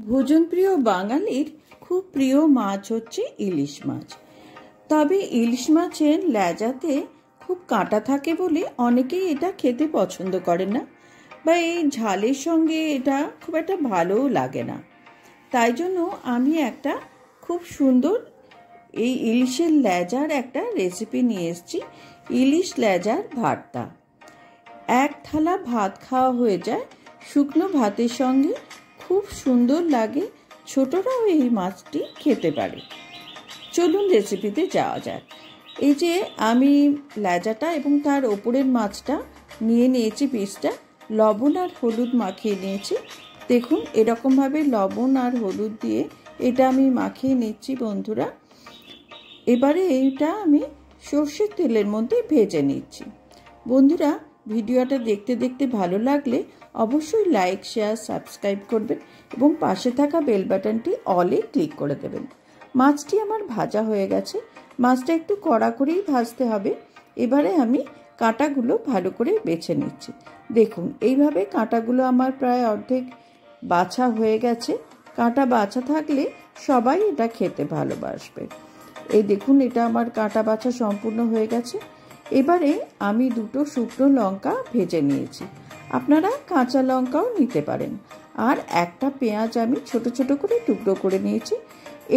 ভোজনপ্রিয় বাঙালির খুব প্রিয় মাছ হচ্ছে ইলিশ মাছ। তবে ইলিশ মাছের লেজাতে খুব কাঁটা থাকে বলে অনেকেই এটা খেতে পছন্দ করে না, বা এই ঝালের সঙ্গে এটা খুব একটা ভালোও লাগে না। তাই জন্য আমি একটা খুব সুন্দর এই ইলিশের লেজার একটা রেসিপি নিয়ে এসেছি, ইলিশ লেজার ভর্তা। এক থালা ভাত খাওয়া হয়ে যায় শুকনো ভাতের সঙ্গে, খুব সুন্দর লাগে, ছোটরাও এই মাছটি খেতে পারে। চলুন রেসিপিতে যাওয়া যাক। এই যে আমি লেজাটা এবং তার ওপরের মাছটা নিয়ে নিয়েছি, পিসটা লবণ আর হলুদ মাখিয়ে নিয়েছি। দেখুন এরকমভাবে লবণ আর হলুদ দিয়ে এটা আমি মাখিয়ে নিচ্ছি বন্ধুরা। এবারে এইটা আমি সর্ষের তেলের মধ্যে ভেজে নিচ্ছি। বন্ধুরা ভিডিওটা দেখতে দেখতে ভালো লাগলে অবশ্যই লাইক, শেয়ার, সাবস্ক্রাইব করবেন এবং পাশে থাকা বেল বাটনটি অলে ক্লিক করে দেবেন। মাছটি আমার ভাজা হয়ে গেছে, মাছটা একটু কড়া করেই ভাজতে হবে। এবারে আমি কাঁটাগুলো ভালো করে বেছে নিচ্ছি। দেখুন এইভাবে কাঁটাগুলো আমার প্রায় অর্ধেক বাছা হয়ে গেছে। কাঁটা বাছা থাকলে সবাই এটা খেতে ভালোবাসবে। এই দেখুন এটা আমার কাঁটা বাছা সম্পূর্ণ হয়ে গেছে। এবারে আমি দুটো শুকনো লঙ্কা ভেজে নিয়েছি, আপনারা কাঁচা লঙ্কাও নিতে পারেন। আর একটা পেঁয়াজ আমি ছোট ছোট করে টুকরো করে নিয়েছি।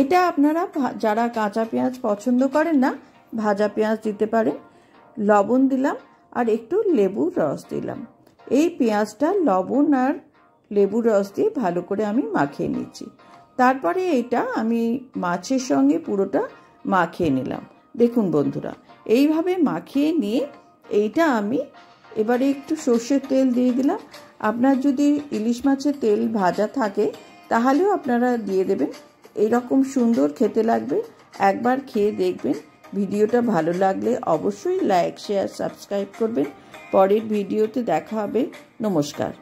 এটা আপনারা যারা কাঁচা পেঁয়াজ পছন্দ করেন না, ভাজা পেঁয়াজ দিতে পারেন। লবণ দিলাম আর একটু লেবুর রস দিলাম। এই পেঁয়াজটা লবণ আর লেবুর রস দিয়ে ভালো করে আমি মাখিয়ে নিচ্ছি। তারপরে এটা আমি মাছের সঙ্গে পুরোটা মাখিয়ে নিলাম। দেখুন বন্ধুরা এইভাবে মাখিয়ে নিয়ে এইটা আমি এবারে একটু সর্ষের তেল দিয়ে দিলাম। আপনার যদি ইলিশ মাছের তেল ভাজা থাকে তাহলেও আপনারা দিয়ে দেবেন, এরকম সুন্দর খেতে লাগবে। একবার খেয়ে দেখবেন। ভিডিওটা ভালো লাগলে অবশ্যই লাইক, শেয়ার, সাবস্ক্রাইব করবেন। পরের ভিডিওতে দেখা হবে। নমস্কার।